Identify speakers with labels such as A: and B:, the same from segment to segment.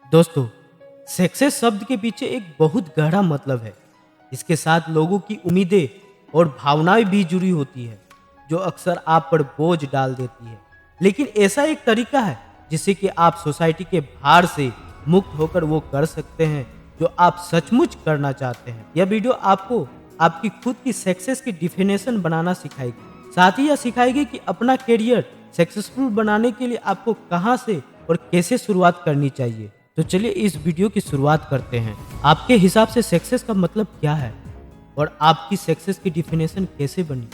A: दोस्तों, सक्सेस शब्द के पीछे एक बहुत गहरा मतलब है। इसके साथ लोगों की उम्मीदें और भावनाएं भी जुड़ी होती है, जो अक्सर आप पर बोझ डाल देती है। लेकिन ऐसा एक तरीका है जिससे कि आप सोसाइटी के भार से मुक्त होकर वो कर सकते हैं जो आप सचमुच करना चाहते हैं। यह वीडियो आपको आपकी खुद की सक्सेस की डिफिनेशन बनाना सिखाएगी। साथ ही यह सिखाएगी कि अपना करियर सक्सेसफुल बनाने के लिए आपको कहां से और कैसे शुरुआत करनी चाहिए। तो चलिए इस वीडियो की शुरुआत करते हैं। आपके हिसाब से सक्सेस का मतलब क्या है और आपकी सक्सेस की डिफिनेशन कैसे बनी?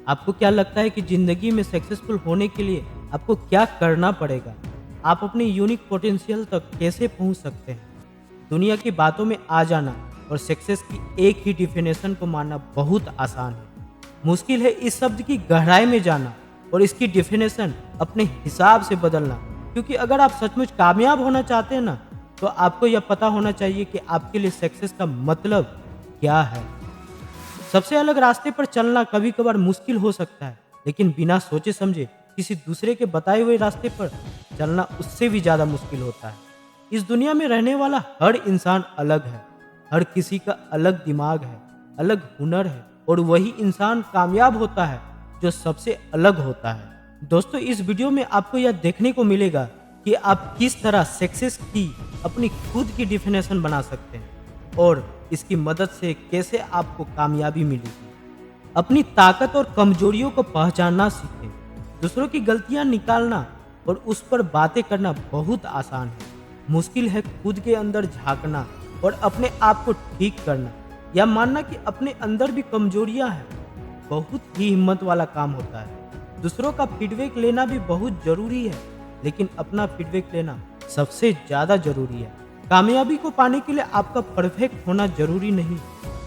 A: आपको क्या लगता है कि जिंदगी में सक्सेसफुल होने के लिए आपको क्या करना पड़ेगा? आप अपने यूनिक पोटेंशियल तक कैसे पहुंच सकते हैं? दुनिया की बातों में आ जाना और सक्सेस की एक ही डिफिनेशन को मानना बहुत आसान है। मुश्किल है इस शब्द की गहराई में जाना और इसकी डिफिनेशन अपने हिसाब से बदलना। क्योंकि अगर आप सचमुच कामयाब होना चाहते हैं ना, तो आपको यह पता होना चाहिए कि आपके लिए सक्सेस का मतलब क्या है। सबसे अलग रास्ते पर चलना कभी कभार मुश्किल हो सकता है, लेकिन बिना सोचे समझे किसी दूसरे के बताए हुए रास्ते पर चलना उससे भी ज्यादा मुश्किल होता है। इस दुनिया में रहने वाला हर इंसान अलग है। हर किसी का अलग दिमाग है, अलग हुनर है, और वही इंसान कामयाब होता है जो सबसे अलग होता है। दोस्तों, इस वीडियो में आपको यह देखने को मिलेगा कि आप किस तरह सक्सेस की अपनी खुद की डिफिनेशन बना सकते हैं और इसकी मदद से कैसे आपको कामयाबी मिलेगी। अपनी ताकत और कमजोरियों को पहचानना सीखें। दूसरों की गलतियां निकालना और उस पर बातें करना बहुत आसान है। मुश्किल है खुद के अंदर झांकना और अपने आप को ठीक करना, या मानना कि अपने अंदर भी कमजोरियां हैं। बहुत ही हिम्मत वाला काम होता है। दूसरों का फीडबैक लेना भी बहुत जरूरी है, लेकिन अपना फीडबैक लेना सबसे ज्यादा जरूरी है। कामयाबी को पाने के लिए आपका परफेक्ट होना जरूरी नहीं।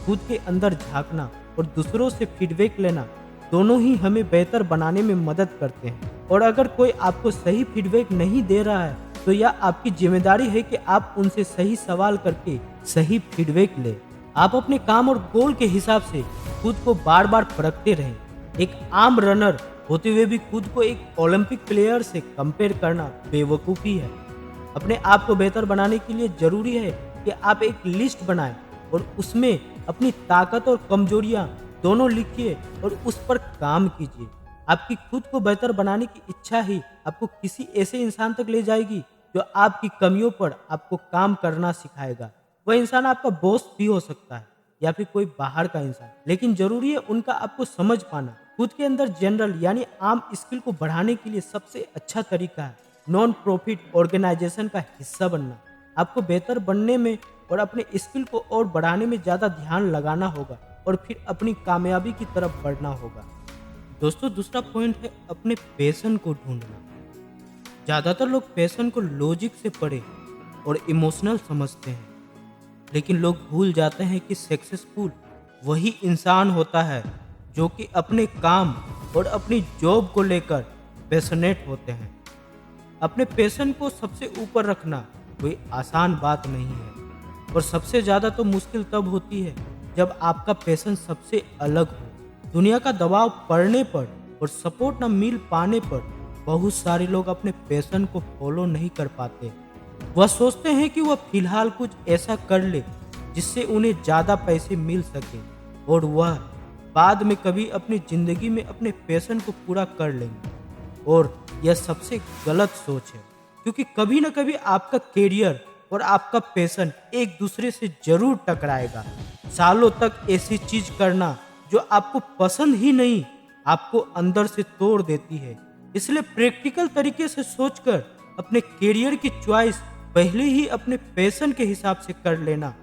A: खुद के अंदर झांकना और दूसरों से फीडबैक लेना दोनों ही हमें बेहतर बनाने में मदद करते हैं। और अगर कोई आपको सही फीडबैक नहीं दे रहा है, तो यह आपकी जिम्मेदारी है कि आप उनसे सही सवाल करके सही फीडबैक लें। आप अपने काम और गोल के हिसाब से खुद को बार बार परखते रहें। एक आम रनर होते हुए भी खुद को एक ओलंपिक प्लेयर से कंपेयर करना बेवकूफ़ी है। अपने आप को बेहतर बनाने के लिए जरूरी है कि आप एक लिस्ट बनाएं और उसमें अपनी ताकत और कमजोरियां दोनों लिखिए और उस पर काम कीजिए। आपकी खुद को बेहतर बनाने की इच्छा ही आपको किसी ऐसे इंसान तक ले जाएगी जो आपकी कमियों पर आपको काम करना सिखाएगा। वह इंसान आपका बॉस भी हो सकता है या फिर कोई बाहर का इंसान, लेकिन जरूरी है उनका आपको समझ पाना। खुद के अंदर जनरल यानी आम स्किल को बढ़ाने के लिए सबसे अच्छा तरीका है नॉन प्रॉफिट ऑर्गेनाइजेशन का हिस्सा बनना। आपको बेहतर बनने में और अपने स्किल को और बढ़ाने में ज़्यादा ध्यान लगाना होगा और फिर अपनी कामयाबी की तरफ बढ़ना होगा। दोस्तों, दूसरा पॉइंट है अपने पैशन को ढूंढना। ज़्यादातर लोग पैशन को लॉजिक से पढ़े और इमोशनल समझते हैं, लेकिन लोग भूल जाते हैं कि सक्सेसफुल वही इंसान होता है जो कि अपने काम और अपनी जॉब को लेकर पैशनेट होते हैं। अपने पैशन को सबसे ऊपर रखना कोई आसान बात नहीं है, और सबसे ज़्यादा तो मुश्किल तब होती है जब आपका पैशन सबसे अलग हो। दुनिया का दबाव पड़ने पर और सपोर्ट न मिल पाने पर बहुत सारे लोग अपने पैशन को फॉलो नहीं कर पाते। वह सोचते हैं कि वह फिलहाल कुछ ऐसा कर ले जिससे उन्हें ज़्यादा पैसे मिल सके, और वह बाद में कभी अपनी ज़िंदगी में अपने पैशन को पूरा कर लेंगे। और यह सबसे गलत सोच है, क्योंकि कभी न कभी आपका करियर और आपका पैशन एक दूसरे से जरूर टकराएगा। सालों तक ऐसी चीज करना जो आपको पसंद ही नहीं आपको अंदर से तोड़ देती है। इसलिए प्रैक्टिकल तरीके से सोचकर अपने करियर की चॉइस पहले ही अपने पैशन के हिसाब से कर लेना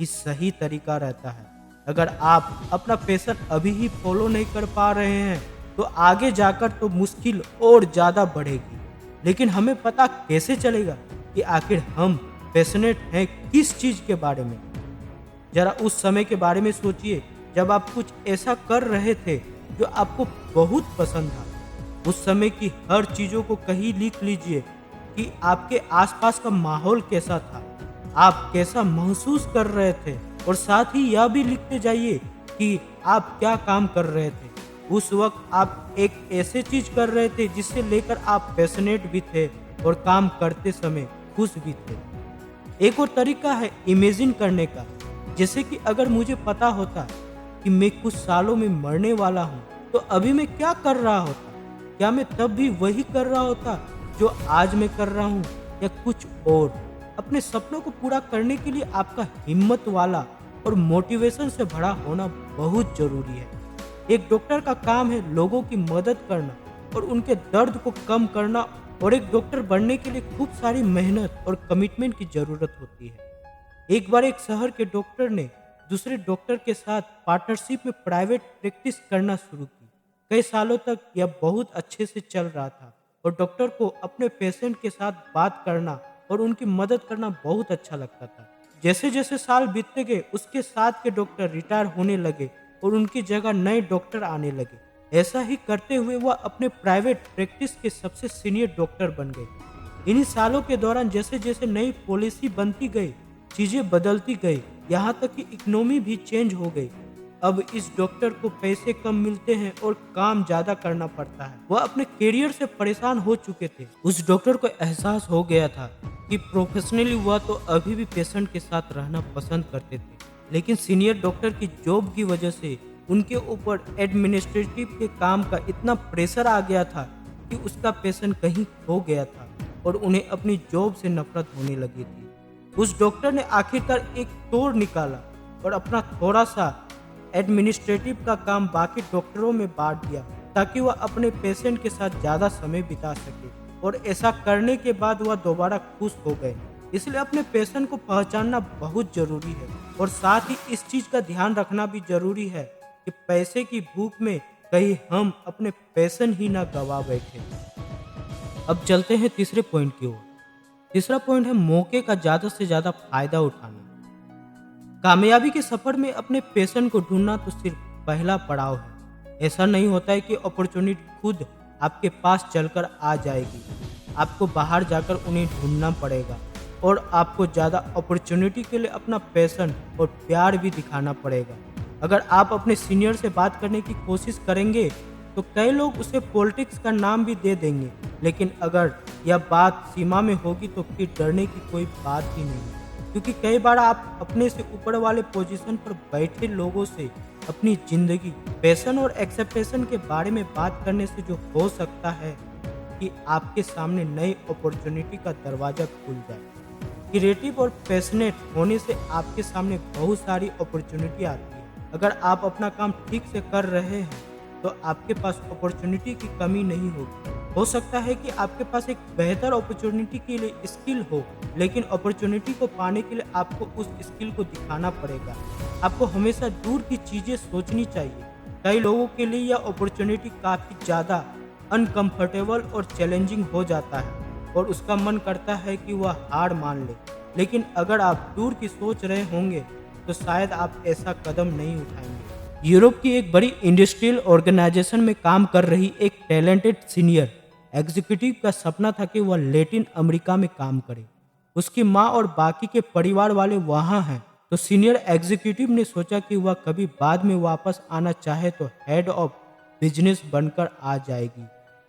A: ही सही तरीका रहता है। अगर आप अपना पैशन अभी ही फॉलो नहीं कर पा रहे हैं, तो आगे जाकर तो मुश्किल और ज़्यादा बढ़ेगी। लेकिन हमें पता कैसे चलेगा कि आखिर हम पैशनेट हैं किस चीज़ के बारे में? जरा उस समय के बारे में सोचिए जब आप कुछ ऐसा कर रहे थे जो आपको बहुत पसंद था। उस समय की हर चीज़ों को कहीं लिख लीजिए कि आपके आसपास का माहौल कैसा था, आप कैसा महसूस कर रहे थे, और साथ ही यह भी लिखते जाइए कि आप क्या काम कर रहे थे। उस वक्त आप एक ऐसे चीज कर रहे थे जिससे लेकर आप पैशनेट भी थे और काम करते समय खुश भी थे। एक और तरीका है इमेजिन करने का। जैसे कि अगर मुझे पता होता कि मैं कुछ सालों में मरने वाला हूँ, तो अभी मैं क्या कर रहा होता? क्या मैं तब भी वही कर रहा होता जो आज मैं कर रहा हूँ, या कुछ और? अपने सपनों को पूरा करने के लिए आपका हिम्मत वाला और मोटिवेशन से भरा होना बहुत जरूरी है। एक डॉक्टर का काम है लोगों की मदद करना और उनके दर्द को कम करना, और एक डॉक्टर बनने के लिए खूब सारी मेहनत और कमिटमेंट की जरूरत होती है। एक बार एक शहर के डॉक्टर ने दूसरे डॉक्टर के साथ पार्टनरशिप में प्राइवेट प्रैक्टिस करना शुरू की। कई सालों तक यह बहुत अच्छे से चल रहा था और डॉक्टर को अपने पेशेंट के साथ बात करना और उनकी मदद करना बहुत अच्छा लगता था। जैसे जैसे साल बीतते गए, उसके साथ के डॉक्टर रिटायर होने लगे और उनकी जगह नए डॉक्टर आने लगे। ऐसा ही करते हुए वह अपने प्राइवेट प्रैक्टिस के सबसे सीनियर डॉक्टर बन गए। इन्हीं सालों के दौरान जैसे जैसे नई पॉलिसी बनती गई, चीजें बदलती गई, यहाँ तक कि इकोनॉमी भी चेंज हो गई। अब इस डॉक्टर को पैसे कम मिलते हैं और काम ज्यादा करना पड़ता है। वह अपने करियर से परेशान हो चुके थे। उस डॉक्टर को एहसास हो गया था कि प्रोफेशनली वह तो अभी भी पेशेंट के साथ रहना पसंद करते थे, लेकिन सीनियर डॉक्टर की जॉब की वजह से उनके ऊपर एडमिनिस्ट्रेटिव के काम का इतना प्रेशर आ गया था कि उसका पेशेंट कहीं खो गया था और उन्हें अपनी जॉब से नफरत होने लगी थी। उस डॉक्टर ने आखिरकार एक तोड़ निकाला और अपना थोड़ा सा एडमिनिस्ट्रेटिव का काम बाकी डॉक्टरों में बांट दिया, ताकि वह अपने पेशेंट के साथ ज़्यादा समय बिता सके। और ऐसा करने के बाद वह दोबारा खुश हो गए। इसलिए अपने पेशेंट को पहचानना बहुत ज़रूरी है, और साथ ही इस चीज़ का ध्यान रखना भी ज़रूरी है कि पैसे की भूख में कहीं हम अपने पेशेंट ही ना गवा बैठे। अब चलते हैं तीसरे पॉइंट की ओर। तीसरा पॉइंट है मौके का ज़्यादा से ज़्यादा फायदा उठाना। कामयाबी के सफर में अपने पैशन को ढूंढना तो सिर्फ पहला पड़ाव है। ऐसा नहीं होता है कि अपॉर्चुनिटी खुद आपके पास चलकर आ जाएगी। आपको बाहर जाकर उन्हें ढूंढना पड़ेगा, और आपको ज़्यादा अपॉर्चुनिटी के लिए अपना पैशन और प्यार भी दिखाना पड़ेगा। अगर आप अपने सीनियर से बात करने की कोशिश करेंगे तो कई लोग उसे पॉलिटिक्स का नाम भी दे देंगे, लेकिन अगर यह बात सीमा में होगी तो फिर डरने की कोई बात ही नहीं है। क्योंकि कई बार आप अपने से ऊपर वाले पोजीशन पर बैठे लोगों से अपनी जिंदगी, पैशन और एक्सेप्टेशन के बारे में बात करने से जो हो सकता है कि आपके सामने नई अपॉर्चुनिटी का दरवाजा खुल जाए। क्रिएटिव और पैशनेट होने से आपके सामने बहुत सारी अपॉर्चुनिटी आती है। अगर आप अपना काम ठीक से कर रहे हैं तो आपके पास अपॉर्चुनिटी की कमी नहीं होगी। हो सकता है कि आपके पास एक बेहतर अपॉर्चुनिटी के लिए स्किल हो, लेकिन अपॉर्चुनिटी को पाने के लिए आपको उस स्किल को दिखाना पड़ेगा। आपको हमेशा दूर की चीज़ें सोचनी चाहिए। कई लोगों के लिए यह अपॉर्चुनिटी काफ़ी ज़्यादा अनकंफर्टेबल और चैलेंजिंग हो जाता है और उसका मन करता है कि वह हार मान ले। लेकिन अगर आप दूर की सोच रहे होंगे तो शायद आप ऐसा कदम नहीं उठाएंगे। यूरोप की एक बड़ी इंडस्ट्रियल ऑर्गेनाइजेशन में काम कर रही एक टैलेंटेड सीनियर एग्जीक्यूटिव का सपना था कि वह लैटिन अमेरिका में काम करे। उसकी माँ और बाकी के परिवार वाले वहाँ हैं, तो सीनियर एग्जीक्यूटिव ने सोचा कि वह कभी बाद में वापस आना चाहे तो हेड ऑफ बिजनेस बनकर आ जाएगी।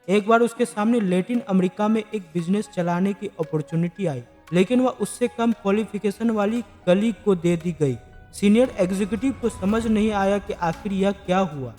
A: एक बार उसके सामने लैटिन अमेरिका में एक बिजनेस चलाने की अपॉर्चुनिटी आई, लेकिन वह उससे कम क्वालिफिकेशन वाली कलीग को दे दी गई। सीनियर एग्जीक्यूटिव को समझ नहीं आया कि आखिर यह क्या हुआ,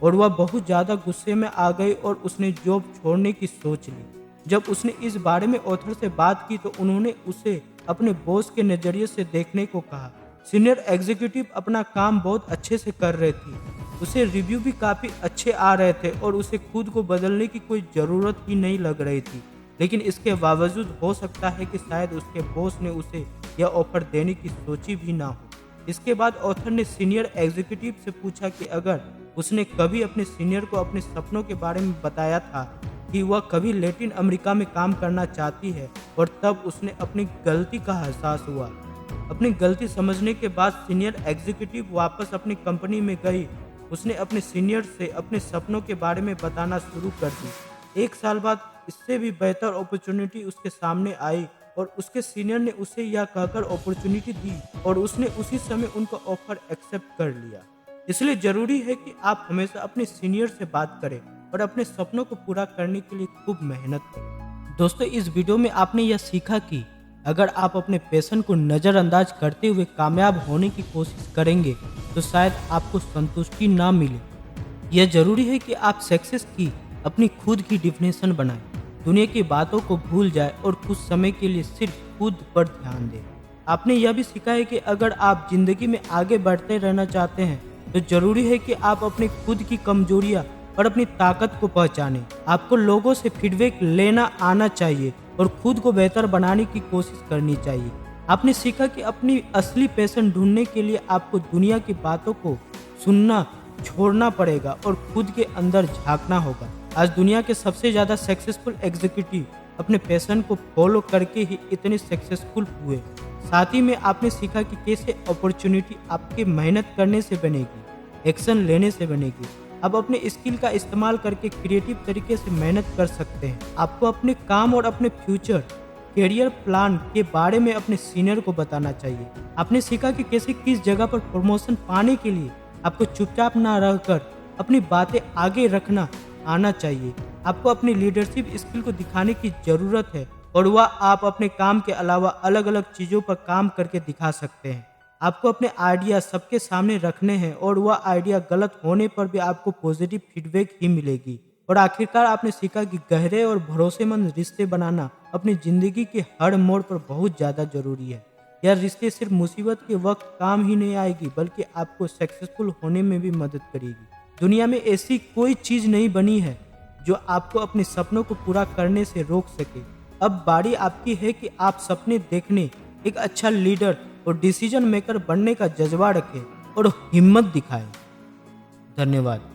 A: और वह बहुत ज़्यादा गुस्से में आ गई और उसने जॉब छोड़ने की सोच ली। जब उसने इस बारे में ऑथर से बात की तो उन्होंने उसे अपने बॉस के नज़रिए से देखने को कहा। सीनियर एग्जीक्यूटिव अपना काम बहुत अच्छे से कर रही थी, उसे रिव्यू भी काफ़ी अच्छे आ रहे थे और उसे खुद को बदलने की कोई ज़रूरत ही नहीं लग रही थी। लेकिन इसके बावजूद हो सकता है कि शायद उसके बॉस ने उसे यह ऑफर देने की सोची भी ना हो। इसके बाद ऑथर ने सीनियर एग्जीक्यूटिव से पूछा कि अगर उसने कभी अपने सीनियर को अपने सपनों के बारे में बताया था कि वह कभी लैटिन अमेरिका में काम करना चाहती है, और तब उसने अपनी गलती का एहसास हुआ। अपनी गलती समझने के बाद सीनियर एग्जीक्यूटिव वापस अपनी कंपनी में गई। उसने अपने सीनियर से अपने सपनों के बारे में बताना शुरू कर दी। एक साल बाद इससे भी बेहतर अपॉर्चुनिटी उसके सामने आई और उसके सीनियर ने उसे यह कहकर अपॉर्चुनिटी दी और उसने उसी समय उनका ऑफर एक्सेप्ट कर लिया। इसलिए जरूरी है कि आप हमेशा अपने सीनियर से बात करें और अपने सपनों को पूरा करने के लिए खूब मेहनत करें। दोस्तों, इस वीडियो में आपने यह सीखा कि अगर आप अपने पैशन को नज़रअंदाज करते हुए कामयाब होने की कोशिश करेंगे तो शायद आपको संतुष्टि ना मिले। यह ज़रूरी है कि आप सक्सेस की अपनी खुद की डिफिनेशन बनाएं, दुनिया की बातों को भूल जाएं और कुछ समय के लिए सिर्फ खुद पर ध्यान दें। आपने यह भी सीखा है कि अगर आप ज़िंदगी में आगे बढ़ते रहना चाहते हैं तो ज़रूरी है कि आप अपने खुद की कमजोरियां और अपनी ताकत को पहचानें। आपको लोगों से फीडबैक लेना आना चाहिए और खुद को बेहतर बनाने की कोशिश करनी चाहिए। आपने सीखा कि अपनी असली पैशन ढूंढने के लिए आपको दुनिया की बातों को सुनना छोड़ना पड़ेगा और खुद के अंदर झांकना होगा। आज दुनिया के सबसे ज़्यादा सक्सेसफुल एग्जीक्यूटिव अपने पैशन को फॉलो करके ही इतने सक्सेसफुल हुए। साथ ही में आपने सीखा कि कैसे अपॉर्चुनिटी आपके मेहनत करने से बनेगी, एक्शन लेने से बनेगी। अब अपने स्किल का इस्तेमाल करके क्रिएटिव तरीके से मेहनत कर सकते हैं। आपको अपने काम और अपने फ्यूचर करियर प्लान के बारे में अपने सीनियर को बताना चाहिए। आपने सीखा कि कैसे किस जगह पर प्रमोशन पाने के लिए आपको चुपचाप ना रहकर अपनी बातें आगे रखना आना चाहिए। आपको अपनी लीडरशिप स्किल को दिखाने की ज़रूरत है और वह आप अपने काम के अलावा अलग अलग चीज़ों पर काम करके दिखा सकते हैं। आपको अपने आइडिया सबके सामने रखने हैं और वह आइडिया गलत होने पर भी आपको पॉजिटिव फीडबैक ही मिलेगी। और आखिरकार आपने सीखा कि गहरे और भरोसेमंद रिश्ते बनाना अपनी ज़िंदगी के हर मोड़ पर बहुत ज़्यादा ज़रूरी है। यह रिश्ते सिर्फ मुसीबत के वक्त काम ही नहीं आएगी बल्कि आपको सक्सेसफुल होने में भी मदद करेगी। दुनिया में ऐसी कोई चीज़ नहीं बनी है जो आपको अपने सपनों को पूरा करने से रोक सके। अब बारी आपकी है कि आप सपने देखने, एक अच्छा लीडर और डिसीजन मेकर बनने का जज्बा रखें और हिम्मत दिखाएं। धन्यवाद।